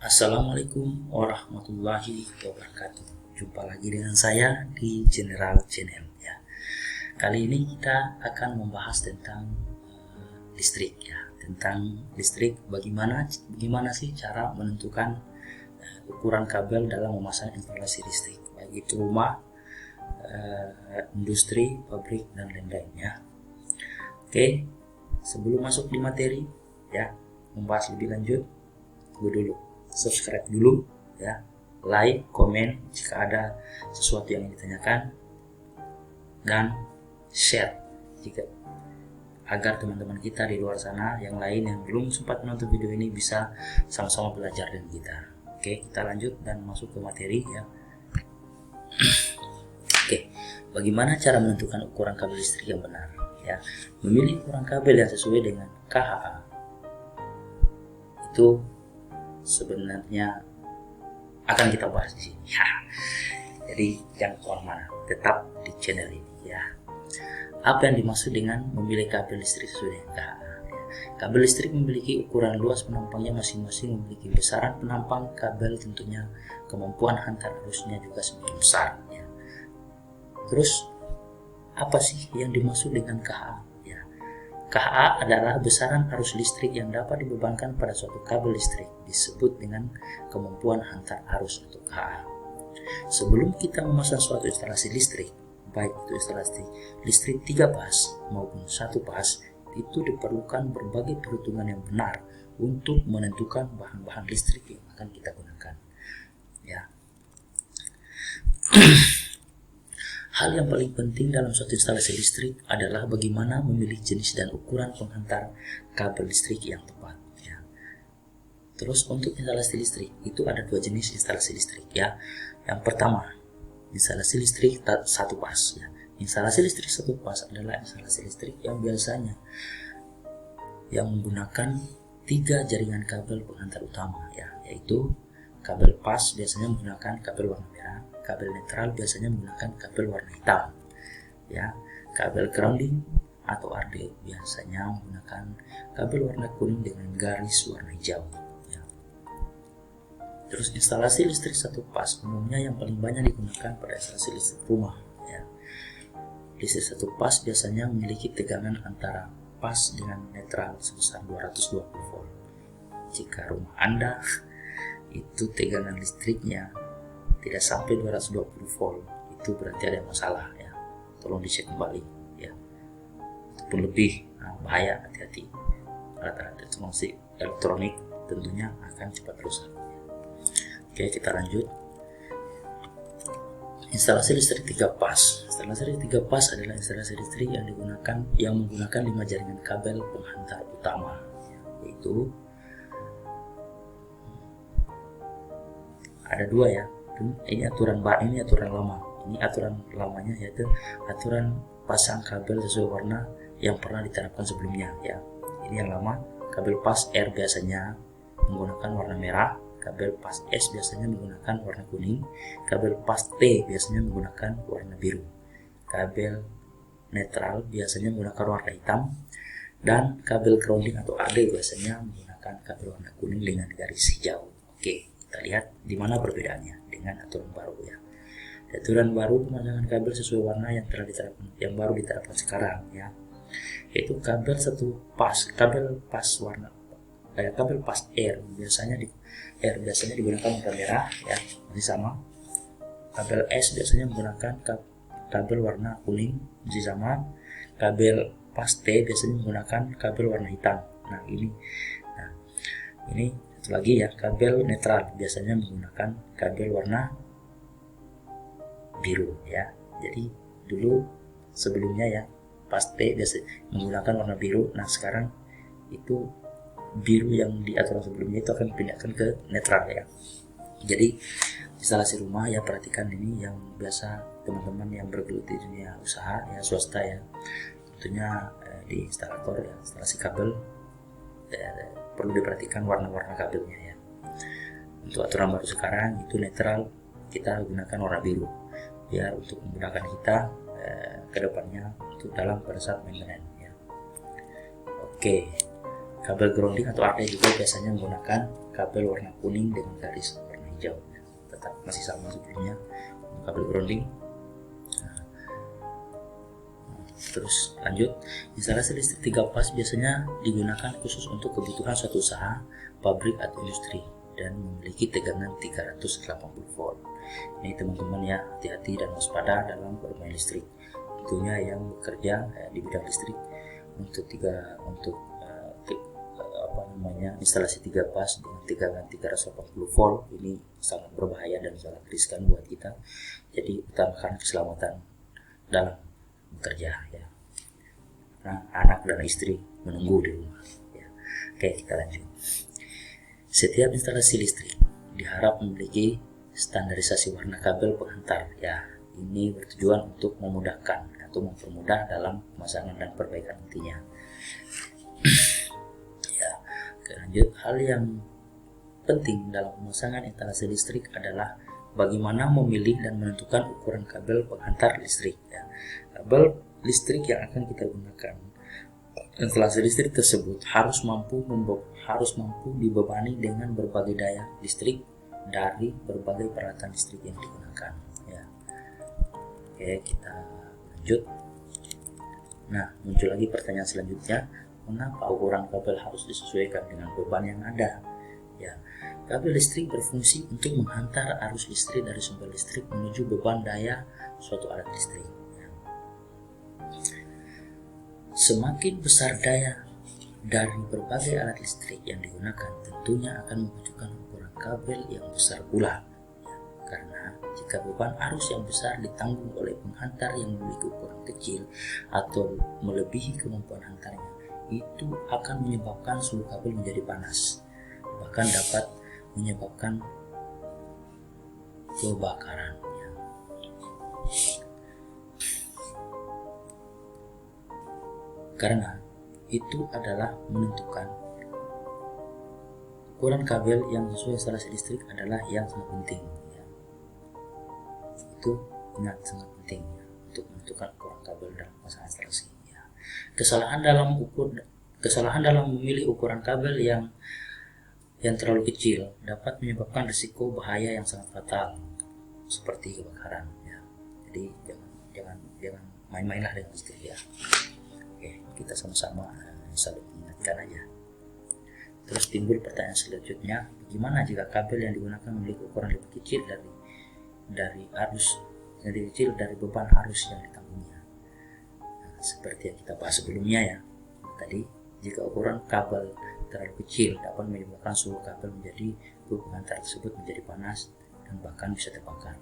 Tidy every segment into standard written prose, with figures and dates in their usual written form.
Assalamualaikum warahmatullahi wabarakatuh. Jumpa lagi dengan saya di General Channel ya. Kali ini kita akan membahas tentang listrik ya, tentang listrik bagaimana sih cara menentukan ukuran kabel dalam memasang instalasi listrik, baik itu rumah, industri, pabrik dan lain-lainnya. Oke, sebelum masuk di materi ya, membahas lebih lanjut, tunggu dulu. Subscribe dulu ya, like, komen jika ada sesuatu yang ditanyakan, dan share jika agar teman-teman kita di luar sana yang lain yang belum sempat menonton video ini bisa sama-sama belajar dengan kita. Oke, kita lanjut dan masuk ke materi ya. Oke, bagaimana cara menentukan ukuran kabel listrik yang benar ya? Memilih ukuran kabel yang sesuai dengan KHA itu sebenarnya akan kita bahas di sini ya. Jadi jangan kemana-mana, tetap di channel ini ya. Apa yang dimaksud dengan memilih kabel listrik sesuai dengan KHA? Kabel listrik memiliki ukuran luas penampangnya masing-masing, memiliki besaran penampang kabel, tentunya kemampuan hantar arusnya juga semakin besar ya. Terus apa sih yang dimaksud dengan KHA? KHA adalah besaran arus listrik yang dapat dibebankan pada suatu kabel listrik, disebut dengan kemampuan hantar arus atau KHA. Sebelum kita memasang suatu instalasi listrik, baik itu instalasi listrik 3 pas maupun 1 pas, itu diperlukan berbagai perhitungan yang benar untuk menentukan bahan-bahan listrik yang akan kita gunakan. Ya. Hal yang paling penting dalam suatu instalasi listrik adalah bagaimana memilih jenis dan ukuran penghantar kabel listrik yang tepat ya. Terus untuk instalasi listrik itu ada 2 jenis instalasi listrik ya. Yang pertama, instalasi listrik 1 pas ya. Instalasi listrik 1 pas adalah instalasi listrik yang biasanya yang menggunakan 3 jaringan kabel penghantar utama ya, yaitu kabel pas biasanya menggunakan kabel warna merah, kabel netral biasanya menggunakan kabel warna hitam ya, kabel grounding atau RD biasanya menggunakan kabel warna kuning dengan garis warna hijau ya. Terus instalasi listrik 1 pas umumnya yang paling banyak digunakan pada instalasi listrik rumah ya. Listrik 1 pas biasanya memiliki tegangan antara pas dengan netral sebesar 220 volt. Jika rumah Anda itu tegangan listriknya tidak sampai 220 volt, itu berarti ada masalah ya. Tolong dicek kembali ya. Ataupun lebih, bahaya, hati-hati. Alat-alat elektronik tentunya akan cepat rusak. Oke, kita lanjut. Instalasi listrik 3 pas. Instalasi listrik 3 pas adalah instalasi listrik yang menggunakan 5 jaringan kabel penghantar utama, yaitu ada 2 ya. Ini aturan lama. Ini aturan lamanya, yaitu aturan pasang kabel sesuai warna yang pernah diterapkan sebelumnya ya. Ini yang lama. Kabel pas R biasanya menggunakan warna merah, kabel pas S biasanya menggunakan warna kuning, kabel pas T biasanya menggunakan warna biru, kabel netral biasanya menggunakan warna hitam, dan kabel grounding atau AD biasanya menggunakan kabel warna kuning dengan garis hijau. Oke, kita lihat di mana perbedaannya dengan aturan baru ya. Aturan baru pemasangan kabel sesuai warna yang baru diterapkan sekarang ya, yaitu kabel 1 pas, kabel pas R biasanya digunakan warna merah ya, masih sama. Kabel S biasanya menggunakan kabel warna kuning, masih sama. Kabel pas T biasanya menggunakan kabel warna hitam. Nah ini satu lagi ya, kabel netral biasanya menggunakan kabel warna biru ya. Jadi dulu sebelumnya ya, pas T biasa menggunakan warna biru. Nah sekarang itu biru yang di aturan sebelumnya itu akan dipindahkan ke netral ya. Jadi instalasi rumah ya, perhatikan ini yang biasa teman-teman yang bergelut di dunia usaha ya, swasta ya, tentunya di instalator ya, instalasi kabel perlu diperhatikan warna-warna kabelnya ya. Untuk aturan baru sekarang itu netral, kita gunakan warna biru biar untuk menggunakan kita kedepannya untuk dalam pada saat maintenance ya. Oke, kabel grounding atau RD juga biasanya menggunakan kabel warna kuning dengan garis warna hijau. Tetap masih sama sebelumnya, kabel grounding. Terus lanjut, instalasi listrik 3 fase biasanya digunakan khusus untuk kebutuhan suatu usaha, pabrik atau industri dan memiliki tegangan 380 volt. Ini teman-teman ya, hati-hati dan waspada dalam bermain listrik. Tentunya yang bekerja di bidang listrik untuk instalasi 3 fase dengan tegangan 380 volt ini sangat berbahaya dan sangat riskan buat kita. Jadi utamakan keselamatan dalam bekerja ya. Nah, anak dan istri menunggu di rumah ya. Oke, kita lanjut. Setiap instalasi listrik diharap memiliki standarisasi warna kabel penghantar ya. Ini bertujuan untuk memudahkan atau mempermudah dalam pemasangan dan perbaikan nantinya. Ya, oke, lanjut. Hal yang penting dalam pemasangan instalasi listrik adalah bagaimana memilih dan menentukan ukuran kabel penghantar listrik ya. Kabel listrik yang akan kita gunakan instalasi listrik tersebut harus mampu dibebani dengan berbagai daya listrik dari berbagai peralatan listrik yang digunakan ya. Oke, kita lanjut. Nah, muncul lagi pertanyaan selanjutnya, mengapa ukuran kabel harus disesuaikan dengan beban yang ada ya. Kabel listrik berfungsi untuk menghantar arus listrik dari sumber listrik menuju beban daya suatu alat listrik. Semakin besar daya dari berbagai alat listrik yang digunakan, tentunya akan membutuhkan ukuran kabel yang besar pula. Karena jika beban arus yang besar ditanggung oleh penghantar yang memiliki ukuran kecil atau melebihi kemampuan hantarnya, itu akan menyebabkan suhu kabel menjadi panas, bahkan dapat menyebabkan kebakaran. Karena itu adalah menentukan ukuran kabel yang sesuai instalasi listrik adalah yang sangat penting ya. Itu ingat, sangat penting ya, untuk menentukan ukuran kabel dalam pemasangan instalasi ya. Kesalahan dalam memilih ukuran kabel yang terlalu kecil dapat menyebabkan risiko bahaya yang sangat fatal seperti kebakaran ya. Jadi jangan main-mainlah dengan listrik ya. Oke, kita sama-sama saling mengingatkan aja. Terus timbul pertanyaan selanjutnya, bagaimana jika kabel yang digunakan memiliki ukuran lebih kecil dari beban arus yang ditanggungnya? Nah, seperti yang kita bahas sebelumnya ya. Tadi, jika ukuran kabel terlalu kecil dapat menyebabkan suhu kabel penghantar tersebut menjadi panas dan bahkan bisa terbakar.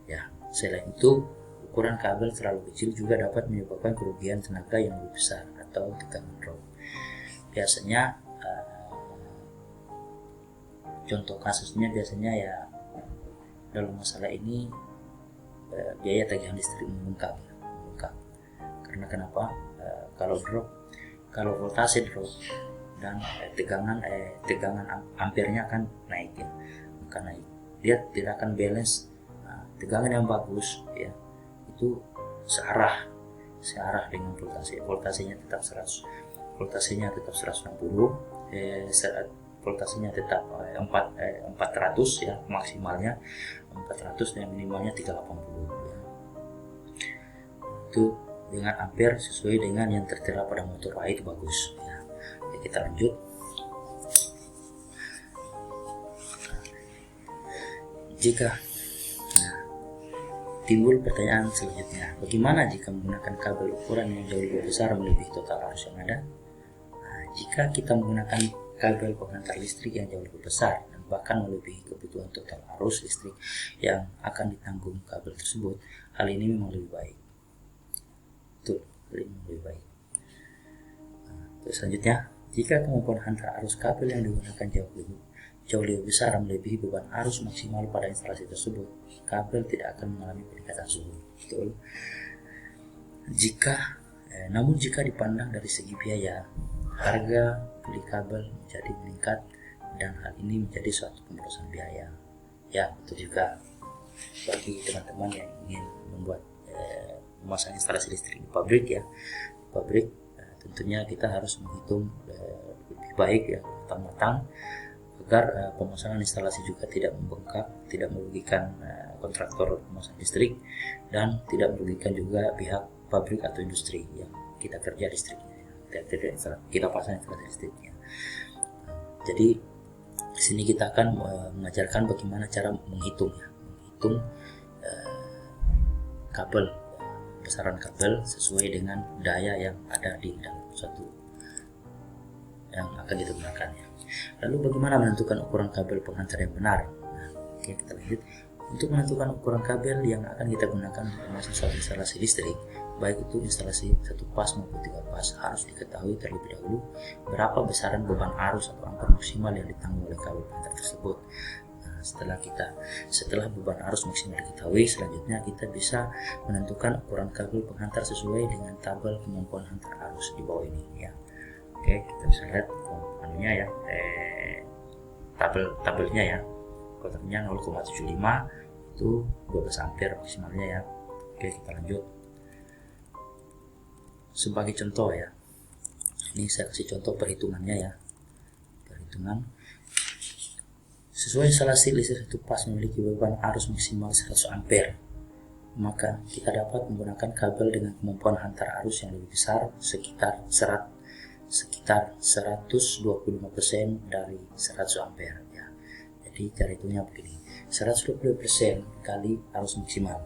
Ya, selain itu, ukuran kabel terlalu kecil juga dapat menyebabkan kerugian tenaga yang lebih besar atau tegangan drop. Biasanya contoh kasusnya ya dalam masalah ini biaya tagihan listrik membengkak. Karena kenapa? Kalau voltase drop dan tegangan ampernya akan naik ya. Maka naik. Dia tidak akan balance. Tegangan yang bagus ya itu searah dengan voltasenya tetap 100, voltasenya tetap 160, voltasenya tetap 400 ya, maksimalnya 400 dan minimalnya 380 ya. Itu dengan ampere sesuai dengan yang tertera pada motor itu bagus ya. Oke, kita lanjut. Timbul pertanyaan selanjutnya, bagaimana jika menggunakan kabel ukuran yang jauh lebih besar melebihi total arus yang ada? Nah, jika kita menggunakan kabel penghantar listrik yang jauh lebih besar dan bahkan melebihi kebutuhan total arus listrik yang akan ditanggung kabel tersebut, hal ini memang lebih baik. Hal ini lebih baik. Terus selanjutnya, jika kemampuan hantar arus kabel yang digunakan jauh lebih besar melebihi beban arus maksimal pada instalasi tersebut, kabel tidak akan mengalami peningkatan suhu. Betul. Namun jika dipandang dari segi biaya, harga beli kabel menjadi meningkat dan hal ini menjadi suatu pemborosan biaya. Ya, betul juga bagi teman-teman yang ingin membuat memasang instalasi listrik di pabrik ya. Di pabrik tentunya kita harus menghitung lebih baik ya, matang-matang agar pemasangan instalasi juga tidak membengkak, tidak merugikan kontraktor pemasangan listrik, dan tidak merugikan juga pihak pabrik atau industri yang kita kerja listriknya, kita pasang instalasi listriknya. Jadi di sini kita akan mengajarkan bagaimana cara menghitung kabel, besaran kabel sesuai dengan daya yang ada di dalam suatu yang akan kita gunakan ya. Lalu bagaimana menentukan ukuran kabel penghantar yang benar? Nah, oke, kita lanjut. Untuk menentukan ukuran kabel yang akan kita gunakan untuk memasang suatu instalasi listrik, baik itu instalasi 1 pas maupun 3 pas, harus diketahui terlebih dahulu berapa besaran beban arus atau ampere maksimal yang ditanggung oleh kabel penghantar tersebut. Nah, setelah beban arus maksimal diketahui, selanjutnya kita bisa menentukan ukuran kabel penghantar sesuai dengan tabel kemampuan hantar arus di bawah ini ya. Oke, kita bisa lihat ya, tabelnya ya. Kotaknya 0,75 itu 12 ampere maksimalnya ya. Oke, kita lanjut. Sebagai contoh ya, ini saya kasih contoh perhitungannya ya. Perhitungan sesuai instalasi listrik 1 pas memiliki beban arus maksimal 100 ampere, maka kita dapat menggunakan kabel dengan kemampuan hantar arus yang lebih besar sekitar 125% dari 100 ampere ya. Jadi cara hitungnya begini, 125% kali arus maksimal.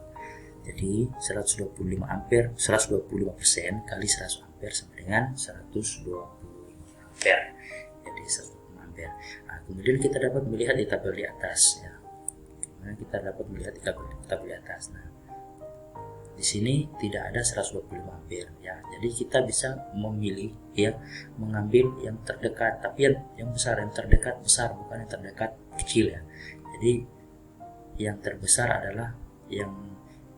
Jadi 125 ampere, 125% kali 100 ampere sama dengan 125 ampere. Jadi 125 ampere. Nah, kemudian kita dapat melihat di tabel di atas ya. Kita dapat melihat di tabel di atas. Nah, di sini tidak ada 125 ampere ya. Jadi kita bisa memilih ya, mengambil yang terdekat, tapi yang besar, yang terdekat besar, bukan yang terdekat kecil ya. Jadi yang terbesar adalah yang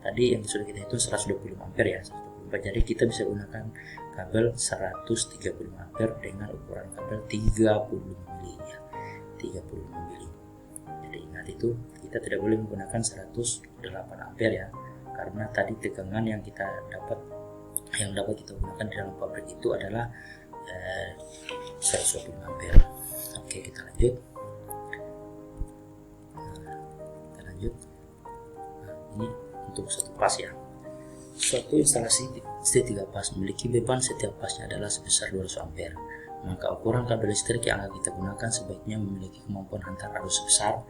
tadi yang sudah kita hitung 125 ampere ya, 125. Jadi kita bisa gunakan kabel 135 ampere dengan ukuran kabel 35 mili ya, 35 mili. Jadi ingat itu, kita tidak boleh menggunakan 108 ampere ya, karena tadi tegangan yang dapat kita gunakan di dalam pabrik itu adalah 120 ampere. Oke, kita lanjut. Nah, ini untuk 1 pas ya. Suatu instalasi listrik 3 pas memiliki beban setiap pasnya adalah sebesar 200 ampere. Maka ukuran kabel listrik yang akan kita gunakan sebaiknya memiliki kemampuan hantar arus sebesar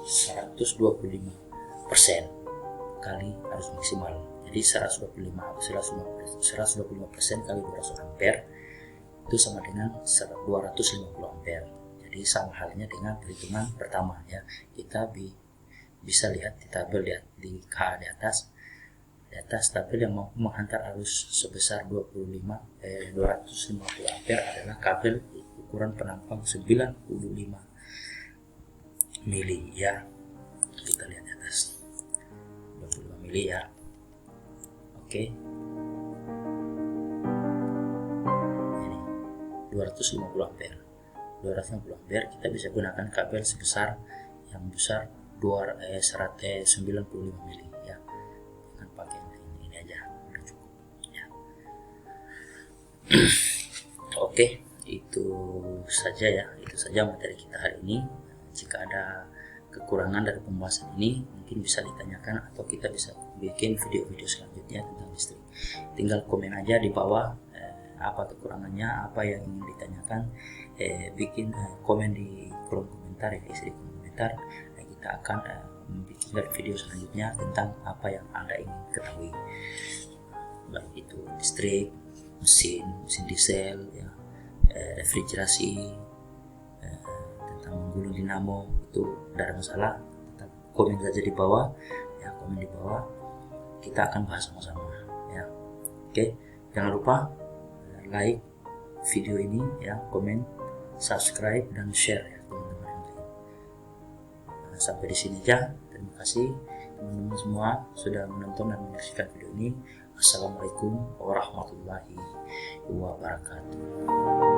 125% kali arus maksimal. Jadi 125% kali 200 ampere itu sama dengan 250 ampere. Jadi sama halnya dengan perhitungan pertama ya. Kita bisa lihat di tabel di atas tabel yang mampu menghantar arus sebesar 250 ampere adalah kabel ukuran penampang 95 mili ya. Kita lihat di atas 25 mili ya. Oke. Ini 250 ampere. 250 ampere kita bisa gunakan kabel sebesar yang besar 95 mili ya. Dengan pakai ini aja udah cukup ya. Oke, itu saja materi kita hari ini. Jika ada kekurangan dari pembahasan ini mungkin bisa ditanyakan atau kita bisa bikin video-video selanjutnya tentang listrik. Tinggal komen aja di bawah apa kekurangannya, apa yang ingin ditanyakan, bikin komen di kolom komentar ya, isi di kolom komentar. Kita akan membuat video selanjutnya tentang apa yang Anda ingin ketahui, baik itu listrik, mesin diesel ya, refrigerasi, tentang menggulung dinamo, itu tidak ada masalah. Tetap komen saja di bawah ya, komen di bawah, kita akan bahas sama-sama ya. Oke, jangan lupa like video ini ya, komen, subscribe dan share ya teman-teman yang lain. Sampai di sini aja. Terima kasih teman-teman semua sudah menonton dan menyaksikan video ini. Assalamualaikum warahmatullahi wabarakatuh.